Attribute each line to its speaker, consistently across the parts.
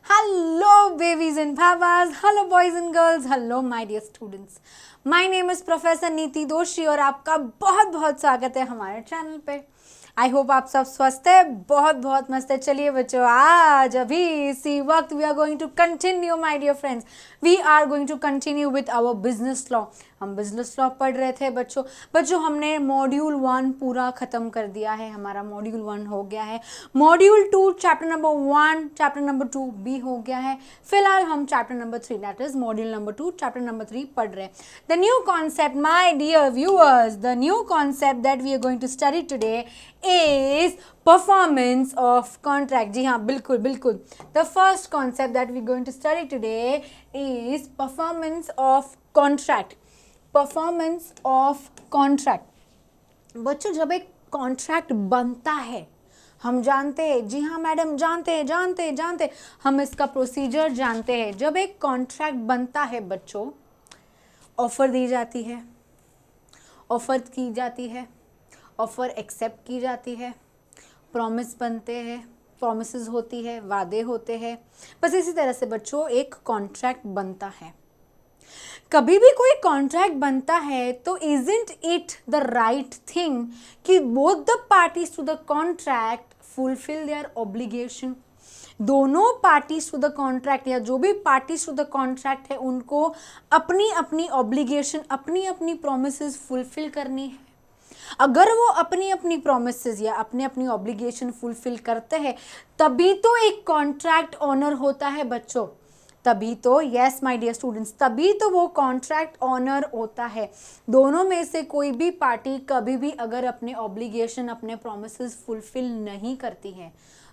Speaker 1: Hello, babies and babas. Hello, boys and girls. Hello, my dear students. My name is Professor नीति दोषी और आपका बहुत बहुत स्वागत है हमारे चैनल पे। आई होप आप सब स्वस्थ है, बहुत बहुत मस्त है। चलिए बच्चों, आज अभी इसी वक्त we are going to continue my dear friends, we are going to continue with our business law. हम बिजनेस लॉ पढ़ रहे थे बच्चों हमने मॉड्यूल 1 पूरा खत्म कर दिया है, हमारा मॉड्यूल 1 हो गया है। Module 2 chapter number 1 chapter number 2 भी हो गया है। फिलहाल हम chapter number 3 that is module number 2 chapter number 3 पढ़ रहे हैं। The new concept my dear viewers, the new concept that we are going to study today is performance of contract। जी हाँ, बिल्कुल बिल्कुल। The first concept that we're going to study today is performance of contract। performance of contract। बच्चों, जब एक contract बनता है, हम जानते हैं, जी हाँ मैडम, जानते हम इसका प्रोसीजर जानते हैं। जब एक कॉन्ट्रैक्ट बनता है बच्चों, ऑफर दी जाती है, ऑफर की जाती है, ऑफर एक्सेप्ट की जाती है, प्रॉमिस बनते हैं, प्रॉमिसेस होती है, वादे होते हैं। बस इसी तरह से बच्चों एक कॉन्ट्रैक्ट बनता है। कभी भी कोई कॉन्ट्रैक्ट बनता है तो isn't it the right thing कि both the parties to the contract fulfil their obligation. दोनों पार्टीज टू द कॉन्ट्रैक्ट या जो भी पार्टीज टू द कॉन्ट्रैक्ट है उनको अपनी अपनी ऑब्लिगेशन, अपनी अपनी प्रोमिसेस फुलफिल करनी है। अगर वो अपनी अपनी प्रोमिसेस या अपनी अपनी ऑब्लिगेशन फुलफिल करते हैं तभी तो एक कॉन्ट्रैक्ट ऑनर होता है बच्चों, तभी तो, यस माय डियर स्टूडेंट्स, तभी तो वो कॉन्ट्रैक्ट ऑनर होता है। दोनों में से कोई भी पार्टी कभी भी अगर अपने ऑब्लिगेशन, अपने प्रोमिसेस फुलफिल नहीं करती है,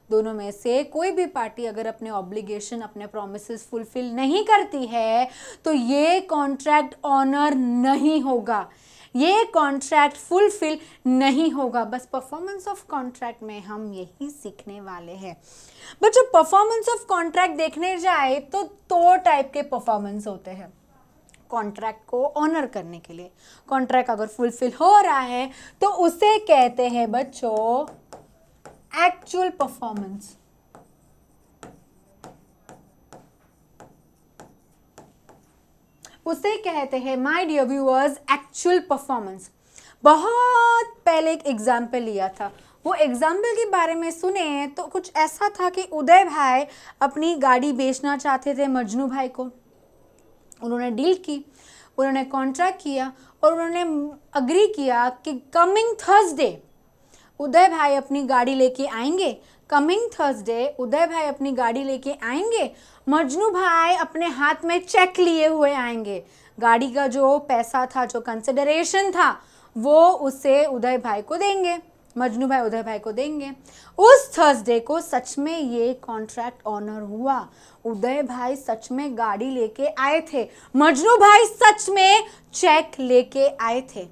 Speaker 1: दोनों में से कोई भी पार्टी अगर अपने ऑब्लिगेशन, अपने प्रोमिसेस फुलफिल नहीं करती है तो ये कॉन्ट्रैक्ट ऑनर नहीं होगा, ये कॉन्ट्रैक्ट फुलफिल नहीं होगा। बस परफॉर्मेंस ऑफ कॉन्ट्रैक्ट में हम यही सीखने वाले हैं बच्चों। परफॉर्मेंस ऑफ कॉन्ट्रैक्ट देखने जाए तो दो टाइप के परफॉर्मेंस होते हैं कॉन्ट्रैक्ट को ऑनर करने के लिए। कॉन्ट्रैक्ट अगर फुलफिल हो रहा है तो उसे कहते हैं बच्चों एक्चुअल परफॉर्मेंस। उसे कहते हैं my dear viewers actual performance. बहुत पहले एक एग्जाम्पल लिया था, वो एग्जाम्पल के बारे में सुने तो कुछ ऐसा था कि उदय भाई अपनी गाड़ी बेचना चाहते थे मजनू भाई को। उन्होंने डील की, उन्होंने कॉन्ट्रैक्ट किया और उन्होंने अग्री किया कि कमिंग थर्सडे उदय भाई अपनी गाड़ी लेके आएंगे। कमिंग थर्सडे उदय भाई अपनी गाड़ी लेके आएंगे, मजनू भाई अपने हाथ में चेक लिए हुए आएंगे। गाड़ी का जो पैसा था, जो कंसिडरेशन था, वो उसे उदय भाई को देंगे, मजनू भाई उदय भाई को देंगे। उस थर्सडे को सच में ये कॉन्ट्रैक्ट ऑनर हुआ। उदय भाई सच में गाड़ी लेके आए थे, मजनू भाई सच में चेक लेके आए थे।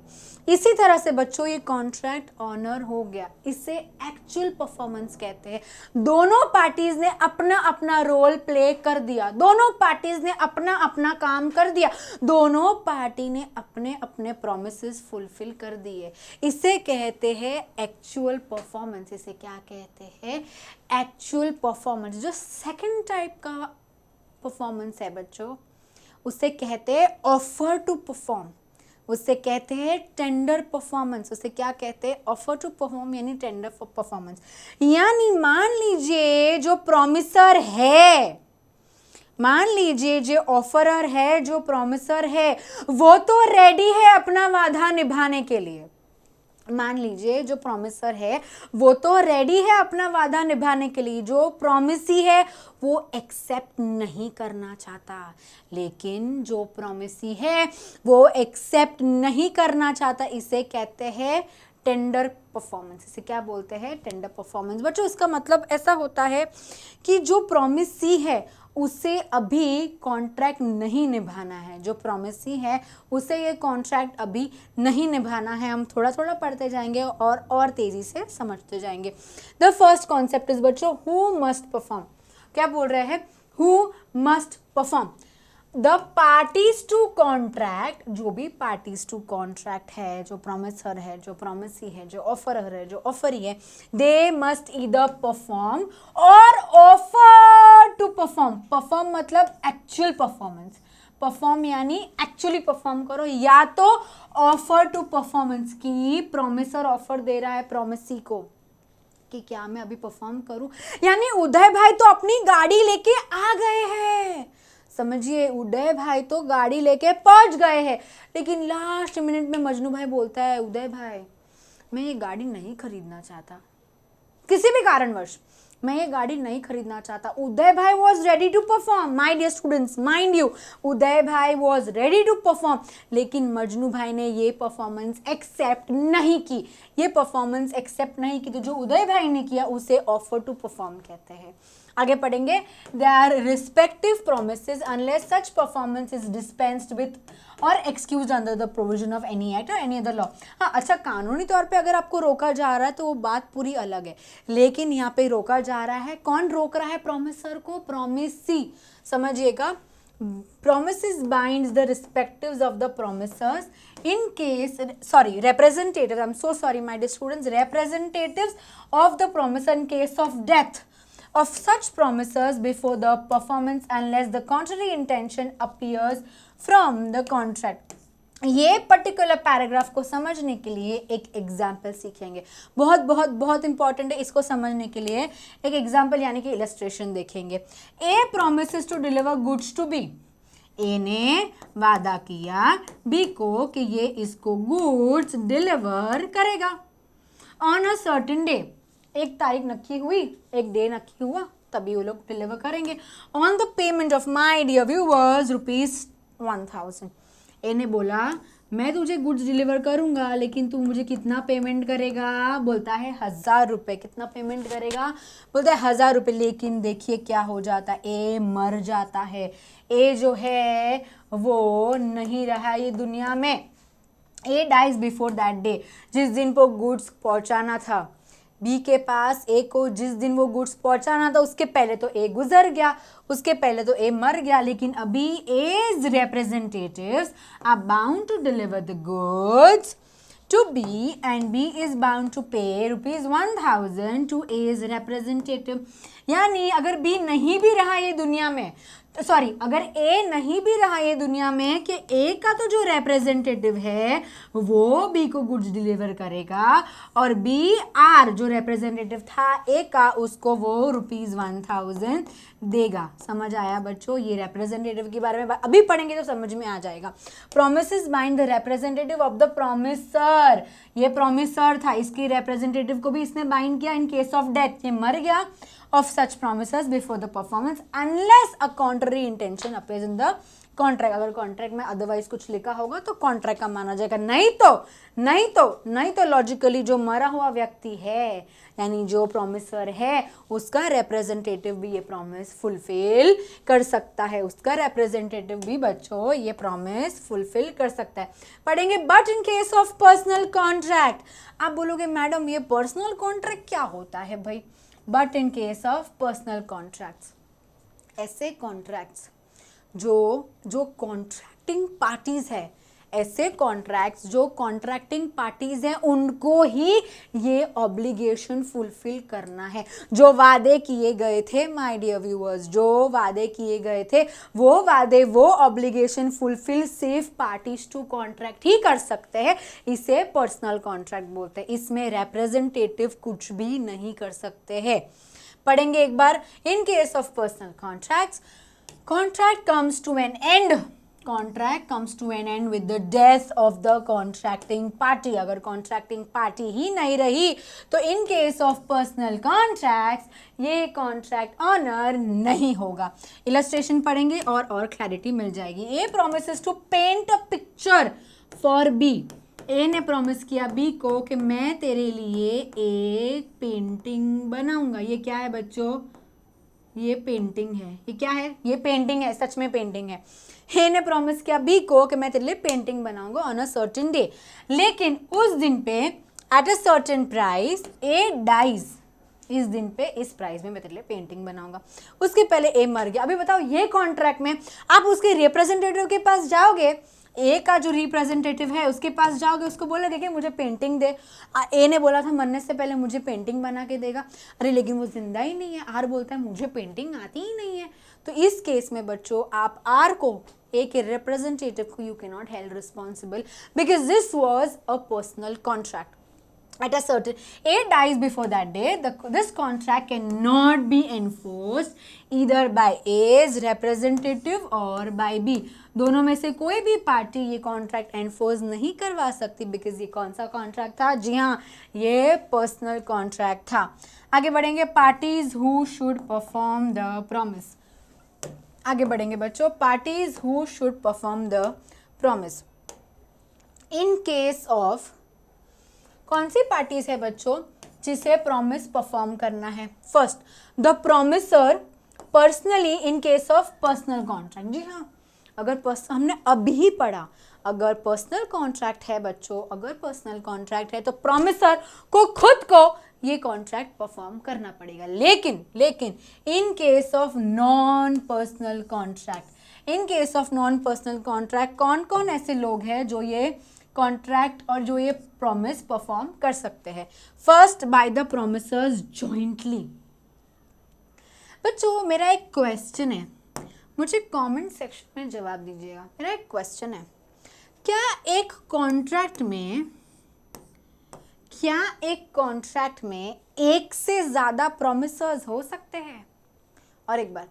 Speaker 1: इसी तरह से बच्चों ये कॉन्ट्रैक्ट ऑनर हो गया। इसे एक्चुअल परफॉर्मेंस कहते हैं। दोनों पार्टीज ने अपना अपना रोल प्ले कर दिया, दोनों पार्टीज ने अपना अपना काम कर दिया, दोनों पार्टी ने अपने अपने प्रोमिसेस फुलफिल कर दिए। इसे कहते हैं एक्चुअल परफॉर्मेंस। इसे क्या कहते हैं? Actual performance. जो सेकंड टाइप का परफॉर्मेंस है बच्चों उसे कहते हैं ऑफर टू परफॉर्म, उसे कहते हैं टेंडर परफॉर्मेंस। उसे क्या कहते हैं? ऑफर टू परफॉर्म यानी टेंडर परफॉर्मेंस। यानी मान लीजिए जो प्रॉमिसर है, मान लीजिए जो ऑफरर है, जो प्रॉमिसर है, वो तो रेडी है अपना वादा निभाने के लिए। मान लीजिए जो प्रॉमिसर है वो तो रेडी है अपना वादा निभाने के लिए, जो प्रॉमिसी है वो एक्सेप्ट नहीं करना चाहता। लेकिन जो प्रॉमिसी है वो एक्सेप्ट नहीं करना चाहता, इसे कहते हैं टेंडर परफॉर्मेंस। इसे क्या बोलते हैं? Tender performance. बच्चों इसका मतलब ऐसा होता है कि जो प्रॉमिसी है उसे अभी कॉन्ट्रैक्ट नहीं निभाना है, जो प्रॉमिसी है उसे ये कॉन्ट्रैक्ट अभी नहीं निभाना है। हम थोड़ा थोड़ा पढ़ते जाएंगे और तेजी से समझते जाएंगे। द फर्स्ट कॉन्सेप्ट इज बच्चों हु मस्ट परफॉर्म। क्या बोल रहे हैं? Who must perform. The parties to contract, जो भी पार्टीज टू कॉन्ट्रैक्ट है, जो प्रोमिसर है, जो प्रोमिसी है, जो ऑफरर है, जो ऑफरी है, दे मस्ट ईदर परफॉर्म और ऑफर टू परफॉर्म। परफॉर्म मतलब एक्चुअल परफॉर्मेंस, परफॉर्म यानी एक्चुअली परफॉर्म करो, या तो ऑफर टू परफॉर्मेंस की प्रोमिसर ऑफर दे रहा है प्रोमिसी को कि क्या मैं अभी परफॉर्म करूं, यानी उदय भाई तो अपनी गाड़ी लेके आ गए हैं, समझिए उदय भाई तो गाड़ी लेके पहुंच गए हैं, लेकिन लास्ट मिनट में मजनू भाई बोलता है उदय भाई मैं ये गाड़ी नहीं खरीदना चाहता, किसी भी कारणवश मैं ये गाड़ी नहीं खरीदना चाहता। उदय भाई was ready to perform, my dear students mind you, Uday भाई वॉज रेडी टू परफॉर्म, लेकिन मजनू भाई ने ये परफॉर्मेंस एक्सेप्ट नहीं की, ये परफॉर्मेंस एक्सेप्ट नहीं की, तो जो उदय भाई ने किया उसे ऑफर टू परफॉर्म कहते हैं। आगे पढ़ेंगे, their respective promises unless such performance is dispensed with or excused under the provision of any act or any other law. हाँ अच्छा, कानूनी तौर पे अगर आपको रोका जा रहा है तो वो बात पूरी अलग है, लेकिन यहाँ पे रोका जा रहा है, कौन रोक रहा है प्रोमिसर को? प्रोमिसी, समझिएगा। Promises binds the respectives of the promisers in case, sorry, representatives, I'm so sorry my dear students, representatives of the promiser in case of death of such promisers before the performance unless the contrary intention appears from the contract। ये particular paragraph को समझने के लिए एक example सीखेंगे, बहुत बहुत बहुत इंपॉर्टेंट है, इसको समझने के लिए एक एग्जाम्पल यानी कि इलस्ट्रेशन देखेंगे। A promises to deliver goods to B, A ने वादा किया बी को कि ये इसको गुड्स डिलीवर करेगा ऑन अ सर्टेन डे, एक तारीख नक्की हुई, एक डे नक्की हुआ, तभी वो लोग डिलीवर करेंगे। On the payment of my dear viewers ₹1000। A ने बोला मैं तुझे गुड्स डिलीवर करूंगा, लेकिन तू मुझे कितना पेमेंट करेगा? बोलता है 1000 रुपये। कितना पेमेंट करेगा? बोलता है 1000 रुपये। लेकिन देखिए क्या हो जाता है, ए मर जाता है। ए जो है वो नहीं रहा ये दुनिया में। ए डाइज बिफोर दैट डे, जिस दिन वो गुड्स पहुंचाना था बी के पास, ए को जिस दिन वो गुड्स पहुंचाना था उसके पहले तो ए गुजर गया, उसके पहले तो ए मर गया, लेकिन अभी as representatives are bound to deliver the goods to B and B is bound to pay ₹1000 to A's representative। यानी अगर B नहीं भी रहा ये दुनिया में, तो सॉरी, अगर A नहीं भी रहा ये दुनिया में, कि A का तो जो रिप्रेजेंटेटिव है वो B को गुड्स डिलीवर करेगा और B R जो रिप्रेजेंटेटिव था A का, उसको वो ₹1000 देगा। समझ आया बच्चों? ये रिप्रेजेंटेटिव के बारे में अभी पढ़ेंगे तो समझ में आ जाएगा। Promises bind the representative of the promisor, ये प्रोमिसर था, इसकी रिप्रेजेंटेटिव को भी इसने बाइंड किया इन केस ऑफ डेथ, ये मर गया, of such promises before the performance unless a contrary intention appears in the contract। अगर कॉन्ट्रैक्ट में अदरवाइज कुछ लिखा होगा तो कॉन्ट्रैक्ट का माना जाएगा, नहीं तो लॉजिकली जो मरा हुआ व्यक्ति है यानी जो प्रोमिसर है उसका रिप्रेजेंटेटिव भी ये प्रॉमिस फुलफिल कर सकता है, उसका रिप्रेजेंटेटिव भी बच्चों ये प्रॉमिस फुलफिल कर सकता है। पढ़ेंगे but in case of personal contract. आप बोलोगे मैडम ये पर्सनल कॉन्ट्रैक्ट क्या होता है भाई? But in case of personal contracts, ऐसे कॉन्ट्रैक्ट्स जो कॉन्ट्रैक्टिंग पार्टीज है, ऐसे कॉन्ट्रैक्ट्स जो कॉन्ट्रैक्टिंग पार्टीज हैं उनको ही ये ऑब्लिगेशन फुलफिल करना है। जो वादे किए गए थे माय डियर व्यूअर्स, जो वादे किए गए थे वो वादे, वो ऑब्लिगेशन फुलफिल सिर्फ पार्टीज टू कॉन्ट्रैक्ट ही कर सकते हैं। इसे पर्सनल कॉन्ट्रैक्ट बोलते हैं, इसमें रिप्रेजेंटेटिव कुछ भी नहीं कर सकते हैं। पढ़ेंगे एक बार, in case of personal contracts, contract comes to an end, contract comes to an end with the death of the contracting party। अगर contracting party ही नहीं रही तो in case of personal contracts ये contract honor नहीं होगा। illustration पढ़ेंगे और clarity मिल जाएगी। A promises to paint a picture for B। A ने प्रॉमिस किया B को कि मैं तेरे लिए एक पेंटिंग बनाऊंगा। ये क्या है बच्चों? ये पेंटिंग है। ये क्या है? ये पेंटिंग है, सच में पेंटिंग है। ए ने प्रॉमिस किया बी को कि मैं तेरे लिए पेंटिंग बनाऊंगा ऑन अ सर्टेन डे, लेकिन उस दिन पे at a certain price A dies. इस दिन पे इस प्राइस में मैं तेरे लिए पेंटिंग बनाऊंगा। उसके पहले ए मर गया। अभी बताओ ये कॉन्ट्रैक्ट में आप उसके रिप्रेजेंटेटिव के पास जाओगे, ए का जो रिप्रेजेंटेटिव है उसके पास जाओगे, उसको बोलोगे कि मुझे पेंटिंग दे। ए ने बोला था मरने से पहले मुझे पेंटिंग बना के देगा, अरे लेकिन वो जिंदा ही नहीं है। आर बोलता है मुझे पेंटिंग आती ही नहीं है। तो इस केस में बच्चों आप आर को, ए के रिप्रेजेंटेटिव को, you can not held responsible because this was a personal contract. At a certain A dies before that day, this contract cannot be enforced either by A's representative or by B. दोनों में से कोई भी party ये contract enforce नहीं करवा सकती because ये कौन सा कॉन्ट्रैक्ट था? जी हाँ, ये पर्सनल कॉन्ट्रैक्ट था. आगे बढ़ेंगे. Parties who should perform the promise. आगे बढ़ेंगे बच्चों. Parties who should perform the promise. In case of, कौन सी पार्टीज है बच्चों जिसे प्रॉमिस परफॉर्म करना है? First, the promisor personally in case of personal contract. जी हाँ, अगर हमने अभी पढ़ा, अगर पर्सनल कॉन्ट्रैक्ट है बच्चों, अगर पर्सनल कॉन्ट्रैक्ट है तो प्रॉमिसर को खुद को ये कॉन्ट्रैक्ट परफॉर्म करना पड़ेगा. लेकिन इन case of non personal contract, in case of non personal contract कौन कौन ऐसे लोग हैं जो ये कॉन्ट्रैक्ट और जो ये प्रॉमिस परफॉर्म कर सकते हैं? First, by the promisors jointly. बच्चों मेरा एक क्वेश्चन है, मुझे कमेंट सेक्शन में जवाब दीजिएगा. मेरा एक क्वेश्चन है, क्या एक कॉन्ट्रैक्ट में एक से ज़्यादा प्रॉमिसर्स हो सकते हैं? और एक बार,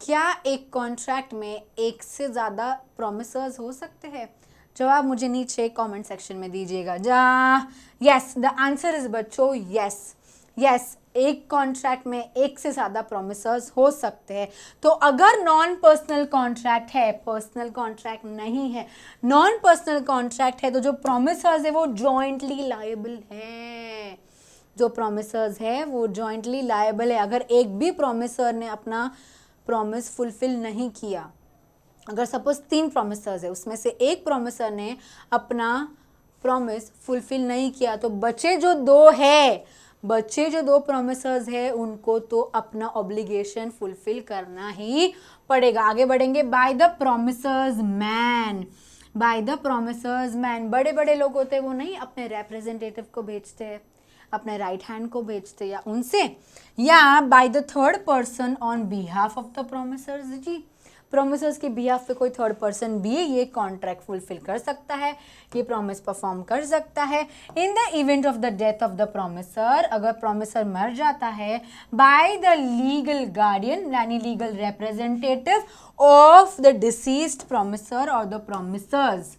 Speaker 1: क्या एक कॉन्ट्रैक्ट में एक से ज़्यादा प्रॉमिसर्स हो सकते हैं? जवाब मुझे नीचे कमेंट सेक्शन में दीजिएगा. यस, द आंसर इज बच्चों यस, एक कॉन्ट्रैक्ट में एक से ज़्यादा प्रॉमिसर्स हो सकते हैं. तो अगर नॉन पर्सनल कॉन्ट्रैक्ट है, पर्सनल कॉन्ट्रैक्ट नहीं है, नॉन पर्सनल कॉन्ट्रैक्ट है, तो जो प्रॉमिसर्स है वो जॉइंटली लायबल है. जो प्रॉमिसर्स है वो जॉइंटली लायबल है. अगर एक भी प्रॉमिसर ने अपना प्रॉमिस फुलफिल नहीं किया, अगर सपोज 3 प्रॉमिसर्स है, उसमें से एक प्रॉमिसर ने अपना प्रॉमिस फुलफिल नहीं किया, तो बचे जो दो प्रॉमिसर्स है उनको तो अपना ऑब्लिगेशन फुलफिल करना ही पड़ेगा. आगे बढ़ेंगे. By the promisors man. बड़े बड़े लोग होते हैं, वो नहीं अपने रिप्रेजेंटेटिव को भेजते हैं, अपने राइट हैंड को भेजते या उनसे, या by the third person on behalf of the promisors. जी, प्रॉमिसर्स के बिहाफ पे कोई थर्ड पर्सन भी ये कॉन्ट्रैक्ट फुलफिल कर सकता है, ये प्रॉमिस परफॉर्म कर सकता है. In the event of the death of the promiser, अगर प्रॉमिसर मर जाता है, बाय द लीगल गार्डियन यानी legal representative of the deceased promiser और द प्रॉमिसर्स.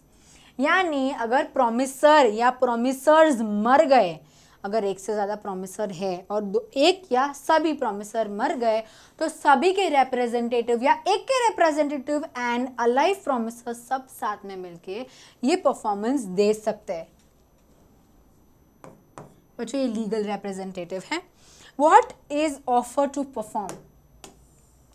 Speaker 1: यानी अगर प्रॉमिसर या प्रॉमिसर्स मर गए, अगर एक से ज़्यादा प्रॉमिसर है और एक या सभी प्रॉमिसर मर गए, तो सभी के रिप्रेजेंटेटिव या एक के रिप्रेजेंटेटिव एंड अलाइव प्रॉमिसर सब साथ में मिलके ये परफॉर्मेंस दे सकते हैं. बच्चों ये लीगल रिप्रेजेंटेटिव है. What is offer to perform,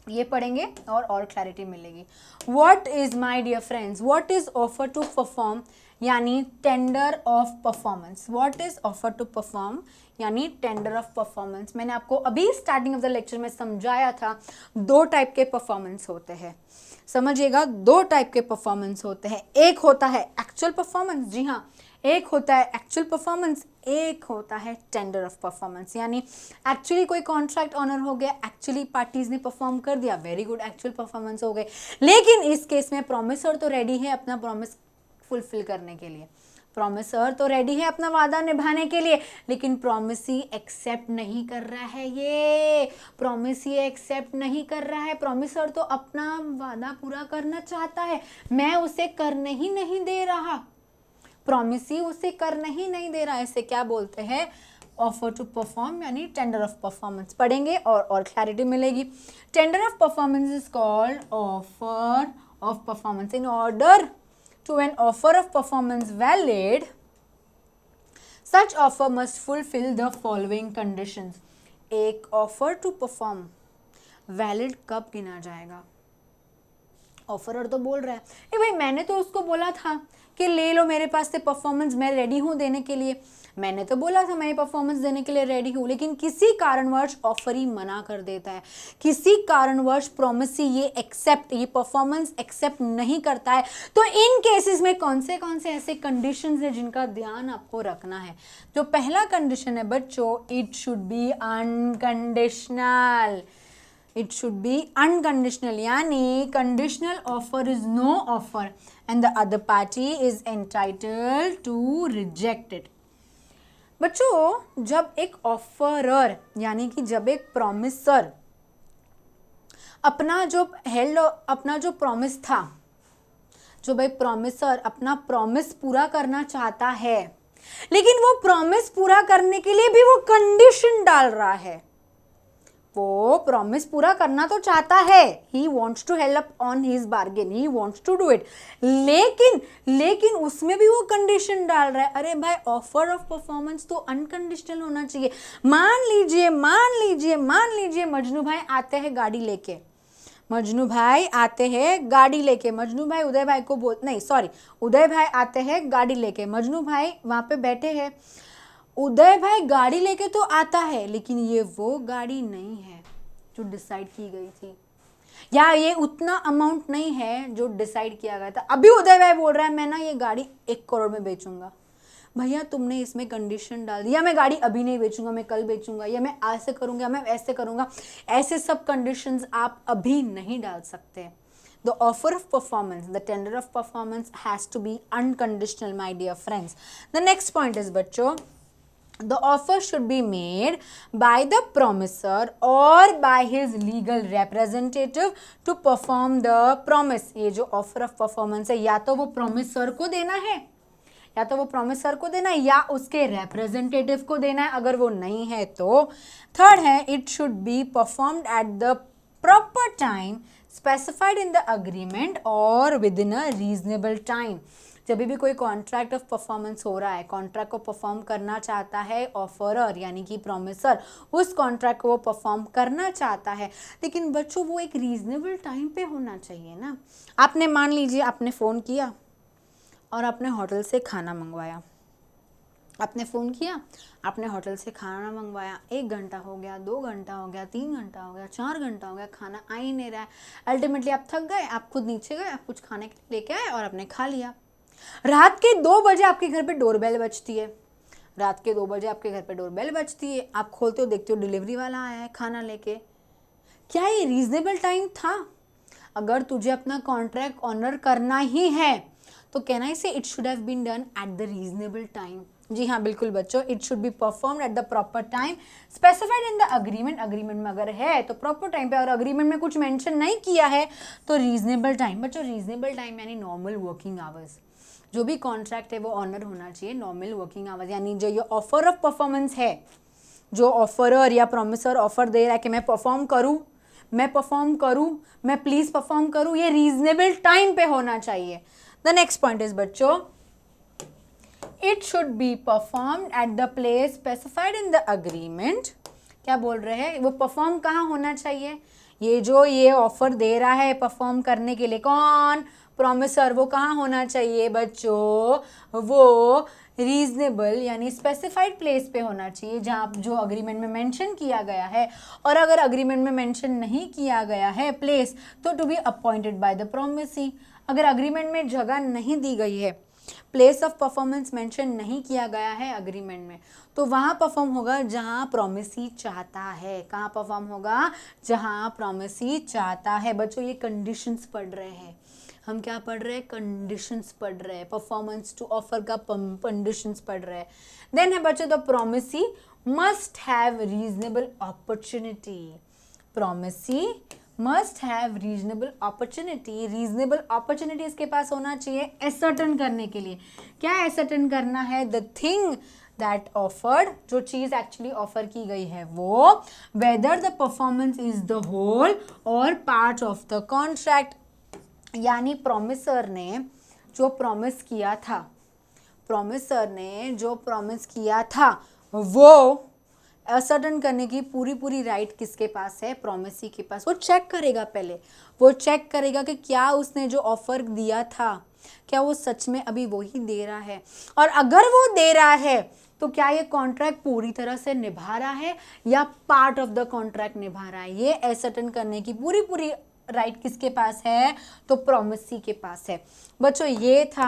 Speaker 1: ये पढ़ेंगे और क्लैरिटी मिलेगी. What is my dear friends, what is offer to perform यानी tender of performance. What is offer to perform यानी टेंडर ऑफ परफॉर्मेंस. मैंने आपको अभी स्टार्टिंग ऑफ द लेक्चर में समझाया था 2 टाइप के परफॉर्मेंस होते हैं. समझिएगा, 2 टाइप के परफॉर्मेंस होते हैं. एक होता है एक्चुअल परफॉर्मेंस. जी हाँ, एक होता है एक्चुअल परफॉर्मेंस, एक होता है टेंडर ऑफ परफॉर्मेंस. यानी एक्चुअली कोई कॉन्ट्रैक्ट ऑनर हो गया, एक्चुअली पार्टीज ने परफॉर्म कर दिया, वेरी गुड, एक्चुअल परफॉर्मेंस हो गए. लेकिन इस केस में प्रॉमिसर तो रेडी है अपना प्रॉमिस फुलफिल करने के लिए, प्रॉमिसर तो रेडी है अपना वादा निभाने के लिए, लेकिन प्रॉमिसी एक्सेप्ट नहीं कर रहा है. ये प्रॉमिसी एक्सेप्ट नहीं कर रहा है. प्रॉमिसर तो अपना वादा पूरा करना चाहता है, मैं उसे करने ही नहीं दे रहा. प्रॉमिसी उसे करने ही नहीं दे रहा है. इसे क्या बोलते हैं? ऑफर टू परफॉर्म यानी टेंडर ऑफ परफॉर्मेंस. पढ़ेंगे और क्लैरिटी मिलेगी. Tender of performance is called offer of performance. In order to an offer of performance valid, such offer must fulfill the following conditions. एक offer to perform valid कब गिना जाएगा? Offeror तो बोल रहा है ए भाई मैंने तो उसको बोला था कि ले लो मेरे पास से परफॉर्मेंस, मैं रेडी हूँ देने के लिए, मैंने तो बोला था मैं ये परफॉर्मेंस देने के लिए रेडी हूँ, लेकिन किसी कारणवश ऑफर ही मना कर देता है, किसी कारणवश प्रॉमिसी ये परफॉर्मेंस एक्सेप्ट नहीं करता है। तो इन केसेस में कौन से ऐसे कंडीशंस है जिनका ध्यान आपको रखना है। जो पहला कंडीशन है बच्चों, it should B unconditional, it should be unconditional, यानी conditional offer is no offer and the other party is entitled to reject it। बच्चों जब एक ऑफरर यानी कि जब एक प्रॉमिसर अपना जो प्रॉमिस था, जो भाई प्रॉमिसर अपना प्रॉमिस पूरा करना चाहता है, लेकिन वो प्रॉमिस पूरा करने के लिए भी वो कंडीशन डाल रहा है। वो प्रॉमिस पूरा करना तो चाहता है, he wants to help on his bargain, he wants to do it, लेकिन उसमें भी वो कंडीशन डाल रहा है। अरे भाई ऑफर ऑफ परफॉर्मेंस तो अनकंडीशनल होना चाहिए। मान लीजिए मजनू भाई आते हैं गाड़ी लेके, मजनू भाई उदय भाई को उदय भाई आते हैं गाड़ी लेके, मजनू भाई वहां पे बैठे हैं। उदय भाई गाड़ी लेके तो आता है, लेकिन ये वो गाड़ी नहीं है जो डिसाइड की गई थी, या ये उतना अमाउंट नहीं है जो डिसाइड किया गया था। अभी उदय भाई बोल रहा है मैं ना ये गाड़ी 1 करोड़ में बेचूंगा। भैया तुमने इसमें कंडीशन डाल दिया, मैं गाड़ी अभी नहीं बेचूंगा, मैं कल बेचूंगा, या मैं ऐसे करूंगा, मैं ऐसे करूंगा। ऐसे सब कंडीशंस आप अभी नहीं डाल सकते। The offer of performance, the tender of performance has to be unconditional, my dear friends. The next point is बच्चों, the offer should be made by the promisor or by his legal representative to perform the promise। ये जो offer of performance है या तो वो promisor को देना है, या उसके representative को देना है। अगर वो नहीं है तो थर्ड है, it should be performed at the proper time specified in the agreement or within a reasonable time। जब भी कोई कॉन्ट्रैक्ट ऑफ परफॉर्मेंस हो रहा है, कॉन्ट्रैक्ट को परफॉर्म करना चाहता है ऑफरर यानी कि प्रॉमिसर, उस कॉन्ट्रैक्ट को वो परफॉर्म करना चाहता है, लेकिन बच्चों वो एक रीजनेबल टाइम पे होना चाहिए ना। आपने मान लीजिए आपने फ़ोन किया और आपने होटल से खाना मंगवाया, 1 घंटा हो गया, 2 घंटा हो गया, 3 घंटा हो गया, 4 घंटा हो गया, खाना आ ही नहीं रहा है। अल्टीमेटली आप थक गए, आप खुद नीचे गए, आप कुछ खाने के लिए लेके आए और आपने खा लिया। रात के 2 बजे आपके घर पे डोरबेल बजती है, आप खोलते हो, देखते हो डिलीवरी वाला आया है खाना लेके। क्या ये रीजनेबल टाइम था? अगर तुझे अपना कॉन्ट्रैक्ट ऑनर करना ही है तो can I say it should have been done at the reasonable time. जी हाँ बिल्कुल बच्चों, it should be performed at the proper time specified in the agreement. Agreement में अगर है तो प्रॉपर टाइम पे, और अग्रीमेंट में कुछ मेंशन नहीं किया है तो रीजनेबल टाइम। बच्चों रीजनेबल टाइम यानी नॉर्मल वर्किंग आवर्स। जो भी कॉन्ट्रैक्ट है वो ऑनर होना चाहिए नॉर्मल वर्किंग आवर्स। यानी जो ये ऑफर ऑफ परफॉर्मेंस है, जो ऑफरर या प्रॉमिसर ऑफर दे रहा है कि मैं परफॉर्म करूँ, मैं प्लीज परफॉर्म करूँ, ये रीजनेबल टाइम पे होना चाहिए। द नेक्स्ट पॉइंट इज बच्चों, it should be performed at the place specified in the agreement. क्या बोल रहे हैं, वो परफॉर्म कहाँ होना चाहिए? ये ऑफर दे रहा है परफॉर्म करने के लिए, कौन? प्रॉमिसर। वो कहाँ होना चाहिए बच्चों? वो रीजनेबल यानी स्पेसिफाइड प्लेस पे होना चाहिए जहाँ जो अग्रीमेंट में मेंशन किया गया है। और अगर अग्रीमेंट में मेंशन नहीं किया गया है प्लेस, तो to be appointed by the promisee. अगर अग्रीमेंट में जगह नहीं दी गई है, प्लेस ऑफ परफॉर्मेंस मेंशन नहीं किया गया है अग्रीमेंट में, तो वहाँ परफॉर्म होगा जहाँ प्रॉमिसी चाहता है। कहाँ परफॉर्म होगा? जहाँ प्रॉमिसी चाहता है। बच्चों ये कंडीशंस पढ़ रहे हैं हम, क्या पढ़ रहे हैं? कंडीशंस पढ़ रहे हैं, परफॉर्मेंस टू ऑफर का कंडीशंस पढ़ रहे हैं। देन है बच्चों, the promisee must have reasonable opportunity. Promisee must have reasonable opportunity. Reasonable opportunity इसके पास होना चाहिए एसर्टन करने के लिए। क्या एसर्टन करना है? द थिंग दैट ऑफर्ड, जो चीज एक्चुअली ऑफर की गई है वो, whether the performance is the whole or part of the contract. यानी प्रॉमिसर ने जो प्रॉमिस किया था, वो असर्टन करने की पूरी राइट किसके पास है? प्रोमिसी के पास। वो चेक करेगा पहले, वो चेक करेगा कि क्या उसने जो ऑफर दिया था क्या वो सच में अभी वही दे रहा है, और अगर वो दे रहा है तो क्या ये कॉन्ट्रैक्ट पूरी तरह से निभा रहा है या पार्ट ऑफ द कॉन्ट्रैक्ट निभा रहा है। ये असर्टन करने की पूरी राइट किसके पास है? तो प्रोमिसी के पास है। बच्चों ये था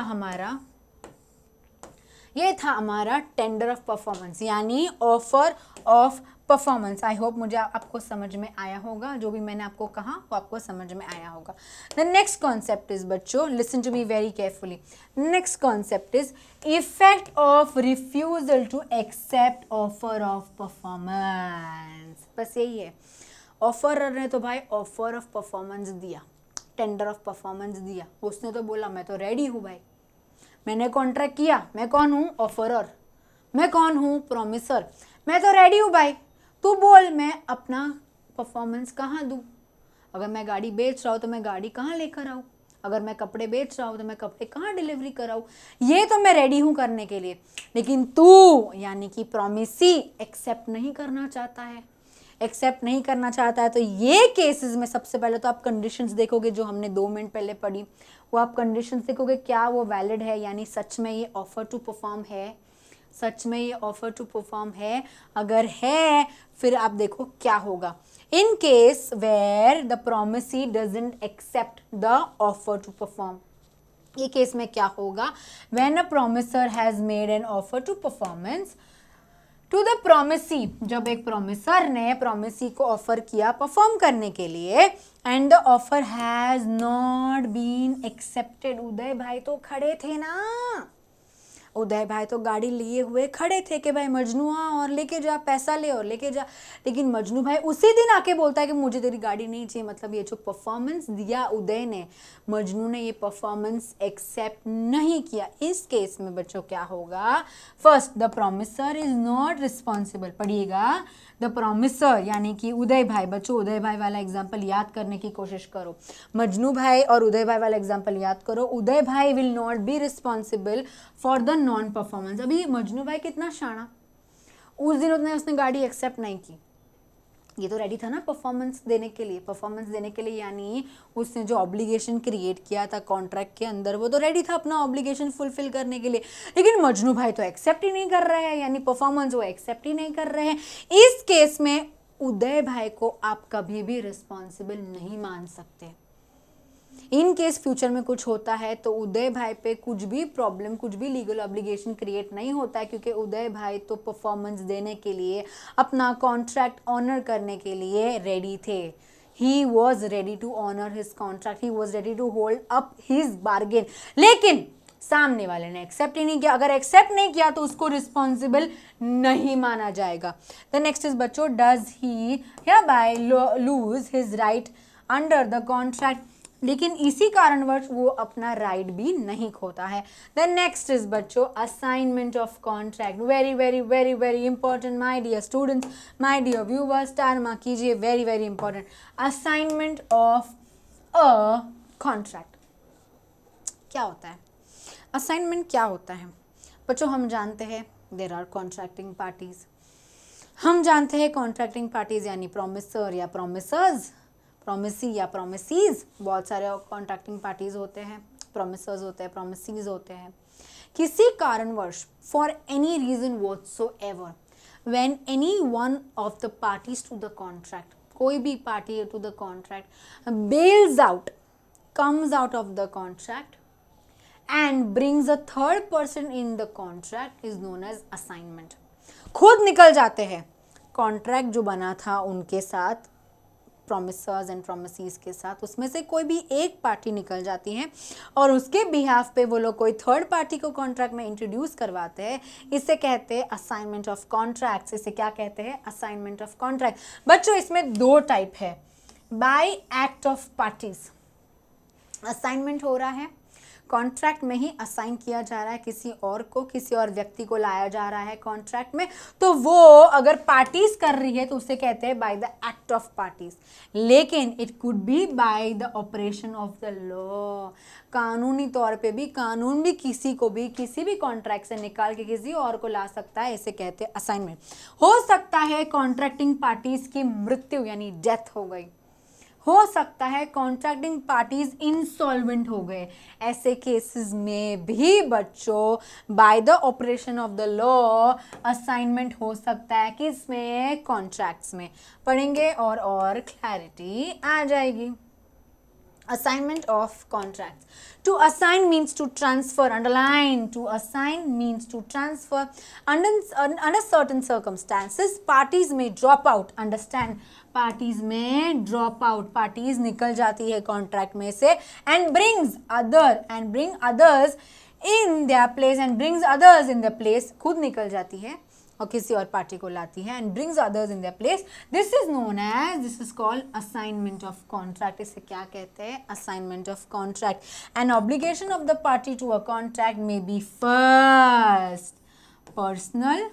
Speaker 1: हमारा टेंडर ऑफ परफॉर्मेंस यानी offer of performance. I hope मुझे आपको समझ में आया होगा, जो भी मैंने आपको कहा वो आपको समझ में आया होगा। द नेक्स्ट कॉन्सेप्ट इज बच्चों, listen to me very carefully, next concept is effect of refusal to accept offer of performance. बस यही है, ऑफर ने तो भाई ऑफर ऑफ परफॉर्मेंस दिया, टेंडर ऑफ परफॉर्मेंस दिया, उसने तो बोला मैं तो रेडी हूँ भाई, मैंने कॉन्ट्रैक्ट किया, मैं कौन हूँ? ऑफरर। मैं कौन हूँ? प्रॉमिसर। मैं तो रेडी हूँ भाई, तू बोल मैं अपना परफॉर्मेंस कहाँ दूँ? अगर मैं गाड़ी बेच रहा हूँ तो मैं गाड़ी कहाँ लेकर आऊँ? अगर मैं कपड़े बेच रहा हूँ तो मैं कपड़े कहाँ डिलीवरी कराऊँ? ये तो मैं रेडी हूँ करने के लिए, लेकिन तू यानी कि प्रॉमिसी एक्सेप्ट नहीं करना चाहता है। एक्सेप्ट नहीं करना चाहता है तो ये केसेस में सबसे पहले तो आप कंडीशंस देखोगे जो हमने 2 मिनट पहले पढ़ी, वो आप कंडीशंस देखोगे क्या वो वैलिड है, यानी सच में ये ऑफर टू परफॉर्म है, सच में ये ऑफर टू परफॉर्म है। अगर है फिर आप देखो क्या होगा। In case where the promisee doesn't accept the offer to perform, ये केस में क्या होगा? When a promisor has made an offer to performance to the promisee, जब एक प्रोमिसर ने प्रोमिसी को ऑफर किया परफॉर्म करने के लिए, and the offer has not been accepted. Uday भाई तो खड़े थे ना, उदय भाई तो गाड़ी लिए हुए खड़े थे कि भाई मजनू आ और लेके जा, पैसा ले और लेके जा, लेकिन मजनू भाई उसी दिन आके बोलता है कि मुझे तेरी गाड़ी नहीं चाहिए। मतलब ये जो परफॉर्मेंस दिया उदय ने, मजनू ने ये परफॉर्मेंस एक्सेप्ट नहीं किया। इस केस में बच्चों क्या होगा? First, the promiser is not responsible. पढ़िएगा, द प्रॉमिसर यानी कि उदय भाई। बच्चों उदय भाई वाला एग्जाम्पल याद करने की कोशिश करो, मजनू भाई और उदय भाई वाला एग्जाम्पल याद करो। उदय भाई will not be responsible for the non performance. अभी मजनू भाई कितना शाना, उस दिन उसने गाड़ी एक्सेप्ट नहीं की, ये तो रेडी था ना परफॉर्मेंस देने के लिए। परफॉर्मेंस देने के लिए यानी उसने जो ऑब्लिगेशन क्रिएट किया था कॉन्ट्रैक्ट के अंदर, वो तो रेडी था अपना ऑब्लिगेशन फुलफिल करने के लिए, लेकिन मजनू भाई तो एक्सेप्ट ही नहीं कर रहे हैं, यानी परफॉर्मेंस वो एक्सेप्ट ही नहीं कर रहे हैं। इस केस में उदय भाई को आप कभी भी रिस्पॉन्सिबल नहीं मान सकते। इन केस फ्यूचर में कुछ होता है तो उदय भाई पे कुछ भी प्रॉब्लम, कुछ भी लीगल ऑब्लिगेशन क्रिएट नहीं होता है, क्योंकि उदय भाई तो परफॉर्मेंस देने के लिए, अपना कॉन्ट्रैक्ट ऑनर करने के लिए रेडी थे। He was ready to honour his contract, he was ready to hold up his bargain, लेकिन सामने वाले ने एक्सेप्ट ही नहीं किया। अगर एक्सेप्ट नहीं किया तो उसको रिस्पॉन्सिबल नहीं माना जाएगा। द नेक्स्ट इज बच्चों, does he hereby lose his right under the contract, लेकिन इसी कारणवश वो अपना राइट भी नहीं खोता है। द नेक्स्ट इज बच्चों assignment of contract. Very very very very important my dear students, my dear viewers, star mark कीजिए, very very important. Assignment of a contract क्या होता है? असाइनमेंट क्या होता है बच्चों? हम जानते हैं देयर आर कॉन्ट्रैक्टिंग पार्टीज, हम जानते हैं कॉन्ट्रैक्टिंग पार्टीज यानी प्रोमिसर या प्रोमिसर्स, प्रोमिसी या प्रोमिसीज। बहुत सारे कॉन्ट्रैक्टिंग पार्टीज होते हैं, प्रोमिसर्स होते हैं, प्रोमिसीज होते हैं। किसी कारणवश, for any reason whatsoever, when any one of the parties to the contract, कोई भी party to the contract bails out, comes out of the contract and brings a third person in the contract is known as assignment. खुद निकल जाते हैं, contract जो बना था उनके साथ, प्रोमिसर्स एंड प्रोमिसीज के साथ, उसमें से कोई भी एक पार्टी निकल जाती है और उसके बिहाफ पे वो लोग कोई थर्ड पार्टी को कॉन्ट्रैक्ट में इंट्रोड्यूस करवाते हैं। इसे कहते हैं असाइनमेंट ऑफ कॉन्ट्रैक्ट्स। इसे क्या कहते हैं? Assignment of contract. बच्चों इसमें 2 टाइप है, bye act of parties assignment हो रहा है, कॉन्ट्रैक्ट में ही असाइन किया जा रहा है किसी और को, किसी और व्यक्ति को लाया जा रहा है कॉन्ट्रैक्ट में, तो वो अगर पार्टीज कर रही है तो उसे कहते हैं by the act of parties. लेकिन it could be by the operation of the law, कानूनी तौर पे भी, कानून भी किसी को भी किसी भी कॉन्ट्रैक्ट से निकाल के किसी और को ला सकता है, इसे कहते हैं असाइनमेंट। हो सकता है कॉन्ट्रैक्टिंग पार्टीज की मृत्यु यानी डेथ हो गई, हो सकता है कॉन्ट्रैक्टिंग पार्टीज इंसॉल्वेंट हो गए, ऐसे केसेस में भी बच्चों bye the operation of the law assignment हो सकता है, किसमें, कॉन्ट्रैक्ट्स में। पढ़ेंगे और क्लैरिटी आ जाएगी। Assignment of contracts. To assign means to transfer. Underline. To assign means to transfer. Under certain circumstances, parties may drop out. Understand? Parties may drop out. Parties निकल जाती है contract में से and bring others in their place and brings others in their place. खुद निकल जाती है और किसी और पार्टी को लाती है and brings others in their place. This is called assignment of contract. इसे क्या कहते हैं, assignment of contract. An obligation of the party to a contract may be first personal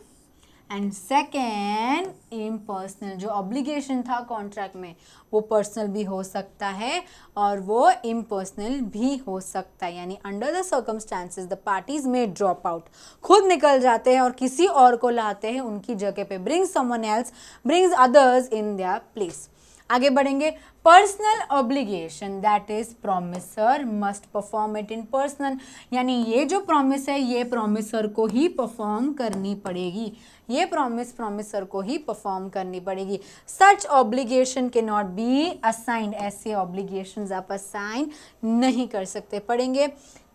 Speaker 1: and second impersonal. जो obligation था contract में वो personal भी हो सकता है और वो इम्पर्सनल भी हो सकता है, यानी under the circumstances the parties में ड्रॉप आउट, खुद निकल जाते हैं और किसी और को लाते हैं उनकी जगह पे, brings someone else, brings others in their place. आगे बढ़ेंगे। Personal obligation that is promisor must perform it in personal, यानी ये जो प्रॉमिस है ये प्रॉमिसर को ही परफॉर्म करनी पड़ेगी, ये प्रॉमिसर को ही परफॉर्म करनी पड़ेगी। सच ऑब्लिगेशन के नॉट बी असाइंड, ऐसे ऑब्लिगेशंस आप असाइन नहीं कर सकते। पढ़ेंगे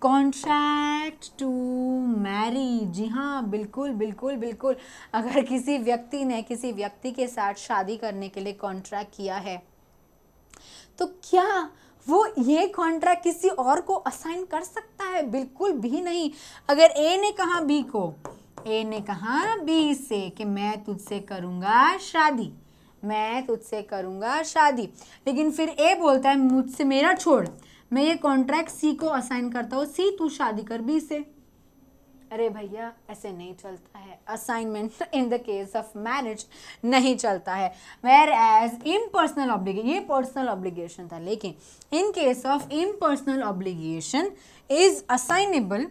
Speaker 1: कॉन्ट्रैक्ट टू मैरी। जी हाँ, बिल्कुल बिल्कुल बिल्कुल। अगर किसी व्यक्ति ने किसी व्यक्ति के साथ शादी करने के लिए कॉन्ट्रैक्ट किया है तो क्या वो ये कॉन्ट्रैक्ट किसी और को असाइन कर सकता है? बिल्कुल भी नहीं। अगर ए ने कहा बी को, ए ने कहा बी से कि मैं तुझसे करूँगा शादी, मैं तुझसे करूँगा शादी, लेकिन फिर ए बोलता है मुझसे मेरा छोड़, मैं ये कॉन्ट्रैक्ट सी को असाइन करता हूँ, सी तू शादी कर बी से। अरे भैया ऐसे नहीं चलता है, assignment in the case of marriage नहीं चलता है। वेयर एज इम्पर्सनल ऑब्लिगेशन, ये पर्सनल ऑब्लिगेशन था, लेकिन इन case of impersonal obligation is assignable.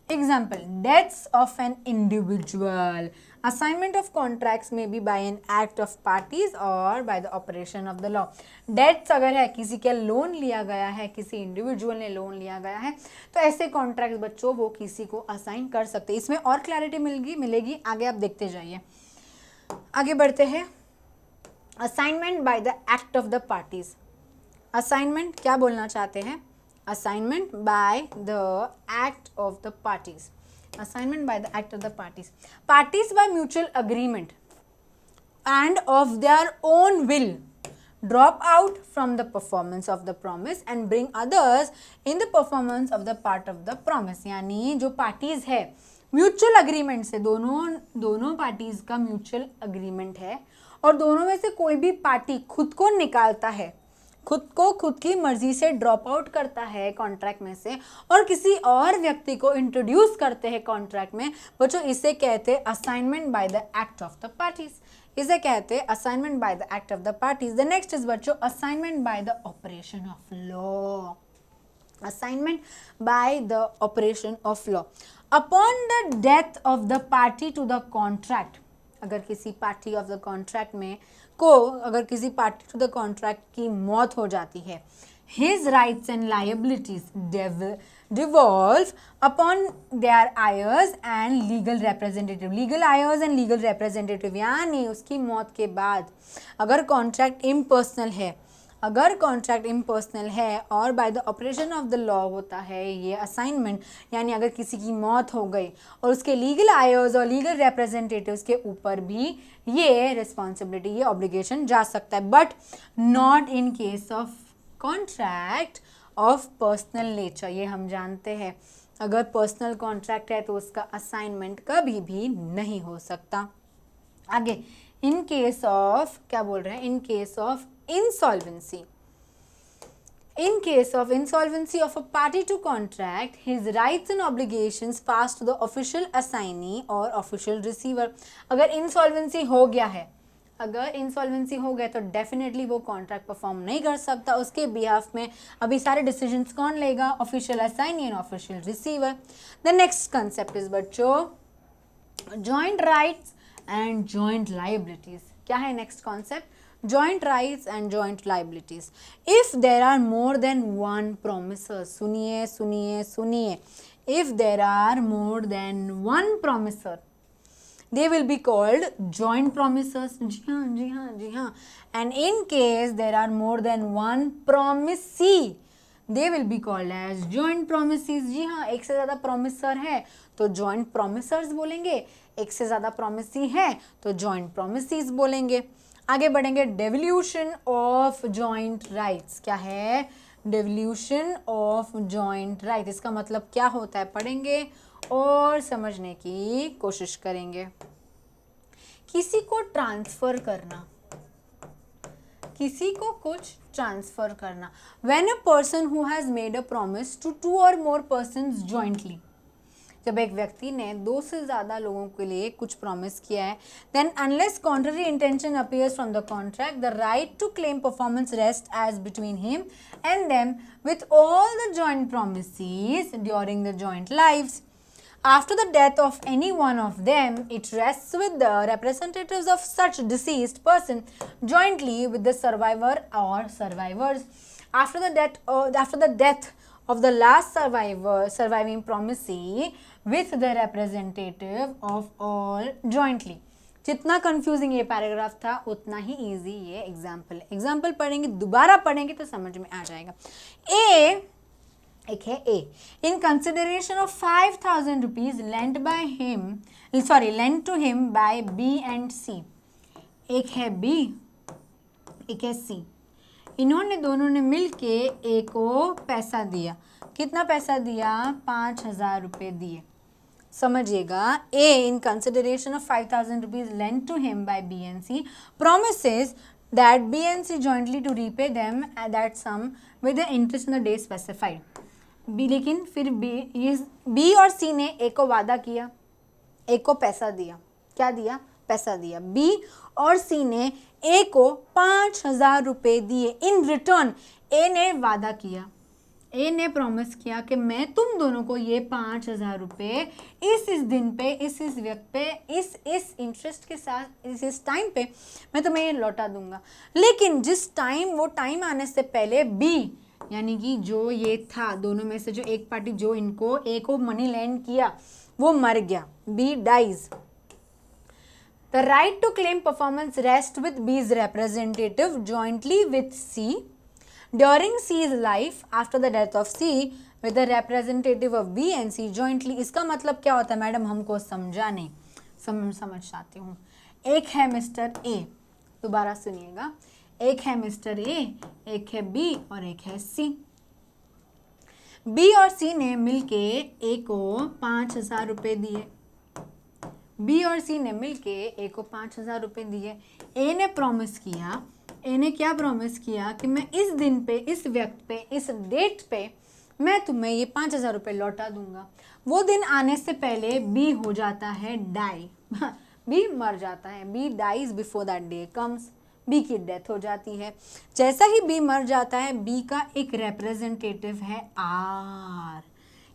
Speaker 1: Example, deaths of an individual. Assignment of contracts may be by an act of parties or by the operation of the law. Deaths अगर है, किसी का loan लिया गया है, किसी इंडिविजुअल ने loan लिया गया है, तो ऐसे कॉन्ट्रैक्ट बच्चों वो किसी को असाइन कर सकते हैं। इसमें और क्लैरिटी मिलेगी, आगे आप देखते जाइए। आगे बढ़ते हैं। Assignment by the act of the parties. Assignment क्या बोलना चाहते हैं? Assignment by the act of the parties. Assignment by the act of the parties. Parties by mutual agreement and of their own will drop out from the performance of the promise and bring others in the performance of the part of the promise. यानी जो parties है mutual agreement से, दोनों parties का mutual agreement है और दोनों में से कोई भी पार्टी खुद को निकालता है, खुद की मर्जी से ड्रॉप आउट करता है कॉन्ट्रैक्ट में से और किसी और व्यक्ति को इंट्रोड्यूस करते हैं कॉन्ट्रैक्ट में, बच्चों इसे कहते हैं assignment by the act of the parties. इसे कहते हैं assignment by the act of the parties. The next is बच्चों assignment by the operation of law. Assignment by the operation of law. Upon the death of the party to the contract, अगर किसी party of the contract में अगर किसी party to the contract की मौत हो जाती है, his rights and liabilities devolve upon their heirs and legal representative. Legal heirs and legal representative यानी उसकी मौत के बाद अगर कॉन्ट्रैक्ट इम्पर्सनल है और bye the operation of the law होता है ये असाइनमेंट, यानी अगर किसी की मौत हो गई और उसके लीगल आयर्स और लीगल रिप्रेजेंटेटिव्स के ऊपर भी ये रिस्पॉन्सिबिलिटी, ये ऑब्लिगेशन जा सकता है, but not in case of contract of personal nature. ये हम जानते हैं, अगर पर्सनल कॉन्ट्रैक्ट है तो उसका असाइनमेंट कभी भी नहीं हो सकता। आगे, इन केस ऑफ क्या बोल रहे हैं? इन case of insolvency. In case of insolvency of a party to contract, his rights and obligations pass to the official assignee or official receiver. अगर insolvency हो गया है, अगर इंसॉल्वेंसी हो गया तो डेफिनेटली वो कॉन्ट्रैक्ट परफॉर्म नहीं कर सकता, उसके बिहाफ में अभी सारे डिसीजंस कौन लेगा, official assignee and official receiver. The next concept is बच्चों joint rights and joint liabilities. क्या है next concept? Joint rights and joint liabilities. If there are more than one promisor, सुनिए सुनिए सुनिए, if there are more than one promisor they will be called joint promisors. जी हाँ जी हाँ जी हाँ. And in case there are more than one promisee, they will be called as joint promisees. जी हाँ, एक से ज़्यादा promisor है तो joint promisors बोलेंगे, एक से ज़्यादा promisee है तो joint promisees बोलेंगे. आगे बढ़ेंगे. devolution of joint rights. क्या है? devolution of joint rights. इसका मतलब क्या होता है पढ़ेंगे और समझने की कोशिश करेंगे. किसी को ट्रांसफर करना, किसी को कुछ ट्रांसफर करना. When a person who has made a promise to two or more persons jointly, जब एक व्यक्ति ने दो से ज़्यादा लोगों के लिए कुछ प्रॉमिस किया है, then unless contrary intention appears from the contract, the right to claim performance rest as between him and them with all the joint promises during the joint lives. After the death of any one of them, it rests with the representatives of such deceased person jointly with the survivor or survivors. After the death of the last surviving promisee, with the representative of all jointly. जितना confusing ये paragraph था उतना ही easy ये example पढ़ेंगे, दोबारा पढ़ेंगे तो समझ में आ जाएगा. एक है A. In consideration of 5,000 rupees lent to him by B and C. एक है बी, एक है सी. इन्होंने दोनों ने मिलके ए को पैसा दिया. कितना पैसा दिया? 5,000 रुपये दिए. समझिएगा. A in consideration of 5,000 rupees lent to him by B and C promises that B and C jointly to repay them that sum with the interest in the day specified. B, लेकिन फिर B और सी ने ए को वादा किया, ए को पैसा दिया. क्या दिया? पैसा दिया. बी और सी ने ए को 5,000 रुपये दिए. इन रिटर्न ए ने वादा किया, ए ने प्रॉमिस किया कि मैं तुम दोनों को ये 5,000 रुपये इस दिन पे, इस व्यक्त पे, इस इंटरेस्ट के साथ, इस टाइम पे मैं तुम्हें ये लौटा दूंगा. लेकिन जिस टाइम, वो टाइम आने से पहले बी, यानी कि जो ये था दोनों में से जो एक पार्टी जो इनको ए को मनी लैंड किया वो मर गया. B dies. The right to claim performance rest with B's representative jointly with C during C's life after the death of C with the representative of B and C jointly. इसका मतलब क्या होता है madam? हमको समझा नहीं, समझ चाहती हूँ. एक है मिस्टर ए, दोबारा सुनिएगा. एक है मिस्टर ए, एक है बी और एक है सी. बी और सी ने मिलके ए को 5,000 रुपये दिए. बी और सी ने मिलके ए को 5,000 रुपये दिए. ए ने प्रॉमिस किया, ए ने क्या प्रॉमिस किया कि मैं इस दिन पे, इस व्यक्त पे, इस डेट पे मैं तुम्हें ये 5,000 रुपये लौटा दूंगा. वो दिन आने से पहले बी हो जाता है डाई. बी मर जाता है. B dies before that day comes. B की डेथ हो जाती है. जैसा ही बी मर जाता है, बी का एक रिप्रेजेंटेटिव है आर.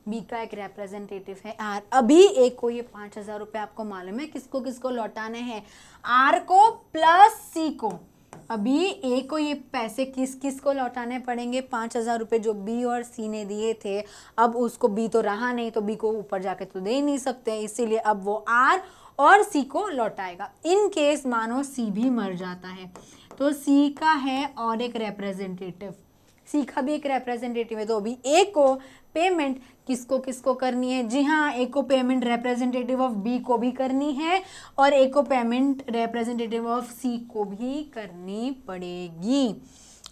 Speaker 1: बी का एक रिप्रेजेंटेटिव है आर. अभी ए को ये 5,000 रुपये आपको मालूम है किसको किसको लौटाने हैं? आर को प्लस सी को. अभी ए को ये पैसे किस को लौटाने पड़ेंगे? 5,000 रुपये जो बी और सी ने दिए थे. अब उसको बी तो रहा नहीं तो बी को ऊपर जाके तो दे ही नहीं सकते, इसीलिए अब वो आर और सी को लौटाएगा. इन केस मानो सी भी मर जाता है तो सी का है और एक रिप्रेजेंटेटिव, सी का भी एक रिप्रेजेंटेटिव है. तो अभी ए को पेमेंट किसको करनी है? जी हाँ, ए को पेमेंट रिप्रेजेंटेटिव ऑफ बी को भी करनी है और ए को पेमेंट रिप्रेजेंटेटिव ऑफ सी को भी करनी पड़ेगी.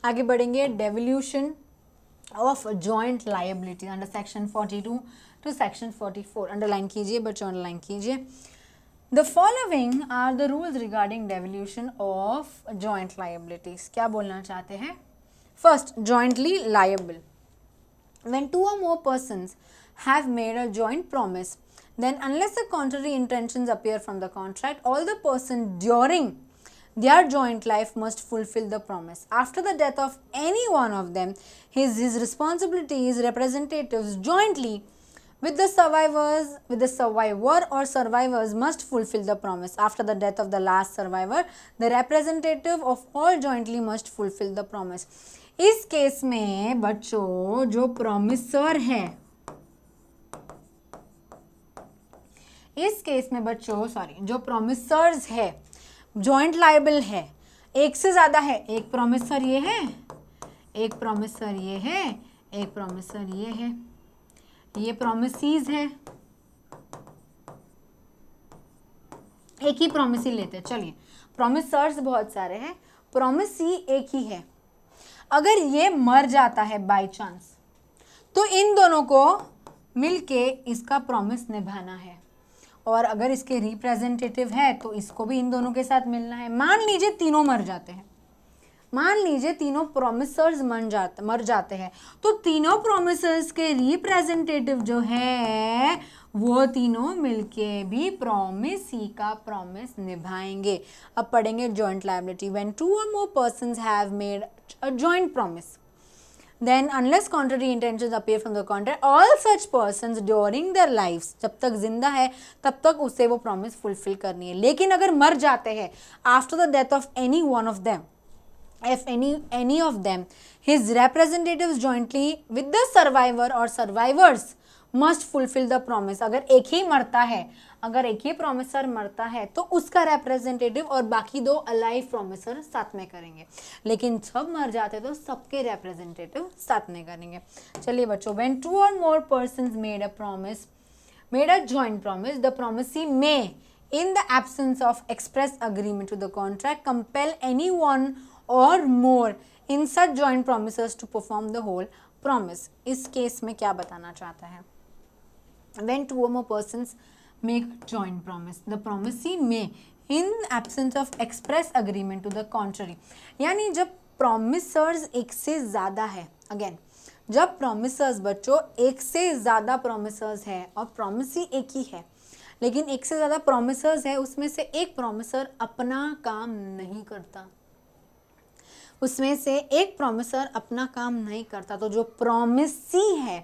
Speaker 1: आगे बढ़ेंगे. Devolution of joint liability under section 42 to section 44. Underline कीजिए बच्चों, अंडरलाइन कीजिए. The following are the rules regarding devolution of joint liabilities. क्या बोलना चाहते हैं? First, jointly liable. When two or more persons have made a joint promise, then unless the contrary intentions appear from the contract, all the person during their joint life must fulfill the promise. After the death of any one of them, his responsibility is representatives jointly with the survivor or survivors must fulfill the promise. After the death of the last survivor, the representative of all jointly must fulfill the promise. इस case में बच्चों जो promisor है, इस case में बच्चों जो प्रोमिसर्स है, जॉइंट लायबल है, एक से ज्यादा है, एक प्रोमिसर ये है, एक प्रोमिसर ये है, एक प्रोमिसर ये है, ये प्रोमिसीज है, एक ही प्रोमिसी लेते हैं. चलिए, प्रोमिसर्स बहुत सारे हैं, प्रोमिसी एक ही है. अगर ये मर जाता है बाय चांस, तो इन दोनों को मिलके इसका प्रॉमिस निभाना है, और अगर इसके रिप्रेजेंटेटिव है तो इसको भी इन दोनों के साथ मिलना है. मान लीजिए तीनों मर जाते हैं, मान लीजिए तीनों प्रोमिसर्स मर जाते हैं, तो तीनों प्रोमिसर्स के रिप्रेजेंटेटिव जो है वो तीनों मिलके भी प्रोमिसी का प्रॉमिस निभाएंगे. अब पढ़ेंगे joint liability. When two or more persons have made a joint promise, then unless contrary intentions appear from the contract, all such persons during their lives, जब तक जिंदा है तब तक उसे वो प्रॉमिस फुलफिल करनी है. लेकिन अगर मर जाते हैं, after the death of any one of them, if any of them, his representatives jointly with the survivor or survivors must fulfill the promise. अगर एक ही मरता है, अगर एक ही प्रोमिसर मरता है तो उसका रिप्रेजेंटेटिव और बाकी दो अलाइव प्रोमिसर साथ में करेंगे. लेकिन सब मर जाते तो सबके रिप्रेजेंटेटिव साथ में करेंगे. चलिए बच्चों, when two or more persons made a joint promise, the promisee may, in the absence of express agreement to the contract, compel anyone or more in such joint promises to perform the whole promise. इस case में क्या बताना चाहता है? When two or more persons make joint promise, the promisee may, in absence of express agreement to the contrary, यानी जब promisers एक से ज़्यादा है, again जब promisers बच्चों एक से ज़्यादा promisers है और promisee एक ही है, लेकिन एक से ज़्यादा promisers है, उसमें से एक promiser अपना काम नहीं करता, उसमें से एक प्रोमिसर अपना काम नहीं करता, तो जो प्रोमिसी है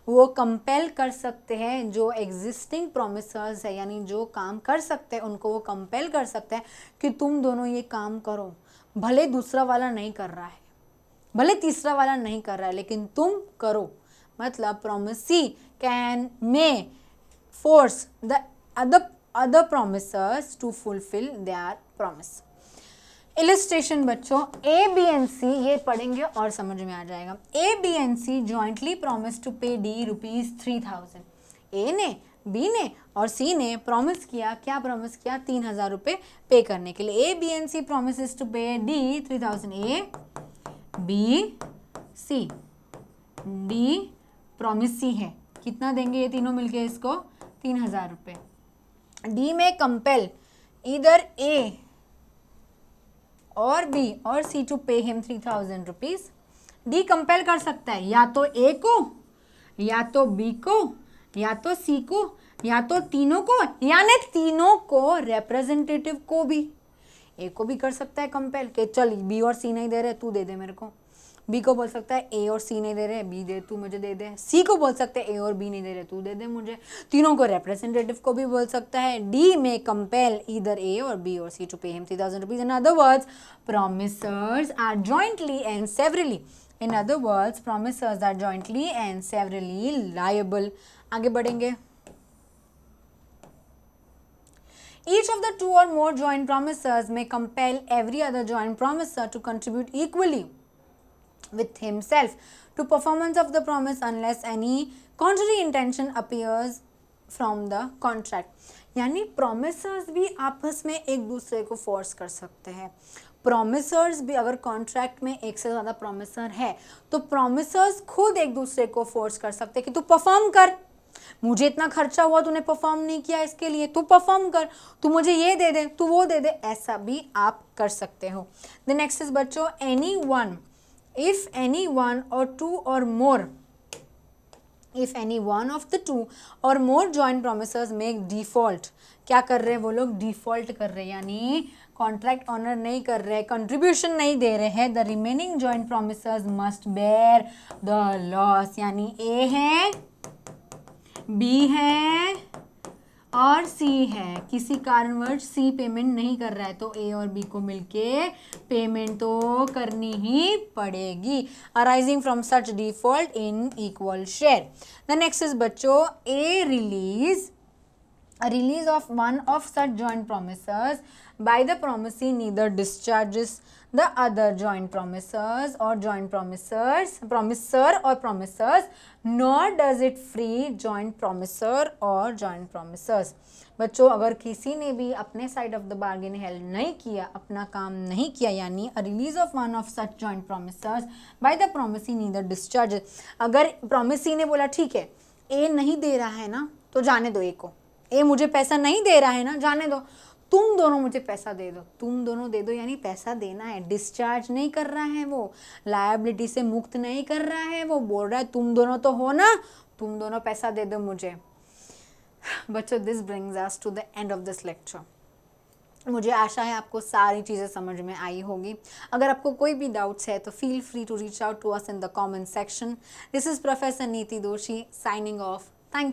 Speaker 1: वो कंपेल कर सकते हैं जो एग्जिस्टिंग प्रोमिसर्स है, यानी जो काम कर सकते हैं उनको वो कंपेल कर सकते हैं कि तुम दोनों ये काम करो, भले दूसरा वाला नहीं कर रहा है, भले तीसरा वाला नहीं कर रहा है, लेकिन तुम करो. मतलब promisee can may force the other promisors to fulfil their promise. Illustration बच्चों, ए बी एन सी, ये पढ़ेंगे और समझ में आ जाएगा. A B and C jointly promise to pay D ₹3000. A ने, बी ने और सी ने प्रॉमिस किया, क्या प्रॉमिस किया? 3000 रुपये पे करने के लिए. A B and C promises to pay D 3000. A B C, D promisee है, कितना देंगे ये तीनों मिलके इसको? 3000 रुपये. डी में कंपेल इधर ए और बी और C to pay him 3000 rupees. D compel कर सकता है या तो ए को, या तो बी को, या तो सी को, या तो तीनों को, यानी तीनों को, रिप्रेजेंटेटिव को भी. ए को भी कर सकता है कंपेल कि चल बी और सी नहीं दे रहे तू दे दे मेरे को. बी को बोल सकता है ए और सी नहीं दे रहे, बी दे तू मुझे दे दे. सी को बोल सकते हैं ए और बी नहीं दे रहे तू दे दे मुझे. तीनों को, रिप्रेजेंटेटिव को भी बोल सकता है. डी में कंपेल ईदर ए और बी और C to pay him 3000 rupees. In other words promisers are jointly and severally, in other words promisers are jointly and severally liable. आगे बढ़ेंगे. Each of the two or more joint promisers may compel every other joint promiser to contribute equally with himself to performance of the promise unless any contrary intention appears from the contract. यानी प्रोमिसर्स भी आपस में एक दूसरे को force कर सकते हैं. प्रोमिसर्स भी, अगर कॉन्ट्रैक्ट में एक से ज़्यादा प्रोमिसर है तो प्रोमिसर्स खुद एक दूसरे को फोर्स कर सकते हैं कि तू परफॉर्म कर, मुझे इतना खर्चा हुआ, तूने परफॉर्म नहीं किया, इसके लिए तू परफॉर्म कर, तू मुझे ये दे दे, तू वो दे दे, ऐसा भी आप कर सकते हो. द नेक्स्ट इज बच्चों, any one if any one or two or more, if any one of the two or more joint promisors make default, क्या कर रहे हैं वो लोग, डिफॉल्ट कर रहे हैं, यानी कॉन्ट्रैक्ट ऑनर नहीं कर रहे, कंट्रीब्यूशन नहीं दे रहे हैं, the remaining joint promisors must bear the loss, यानी ए है, बी है और सी है, किसी कारणवश सी पेमेंट नहीं कर रहा है तो ए और बी को मिलके पेमेंट तो करनी ही पड़ेगी, arising from such default in equal share. The next is बच्चों, ए release, a release of one of such joint promisors by the promisee neither discharges the other joint promisors or joint promisors, promisor or promisors, nor does it free joint promisor or joint promisors। बच्चों अगर किसी ने भी अपने side of the bargain held नहीं किया, अपना काम नहीं किया, यानी a release of one of such joint promisors by the promisee neither discharge, अगर प्रोमिसी ने बोला ठीक है ए नहीं दे रहा है ना तो जाने दो, ए को, ए मुझे पैसा नहीं दे रहा है ना, जाने दो, तुम दोनों मुझे पैसा दे दो, तुम दोनों दे दो, यानी पैसा देना है, डिस्चार्ज नहीं कर रहा है वो, लायबिलिटी से मुक्त नहीं कर रहा है वो, बोल रहा है तुम दोनों तो हो ना, तुम दोनों पैसा दे दो मुझे। बच्चों this brings us to the end of this lecture. मुझे आशा है आपको सारी चीज़ें समझ में आई होगी। अगर आपको कोई भी डाउट्स है तो feel free to reach out to us in the comment section. This is professor Niti Doshi signing off. Thank you.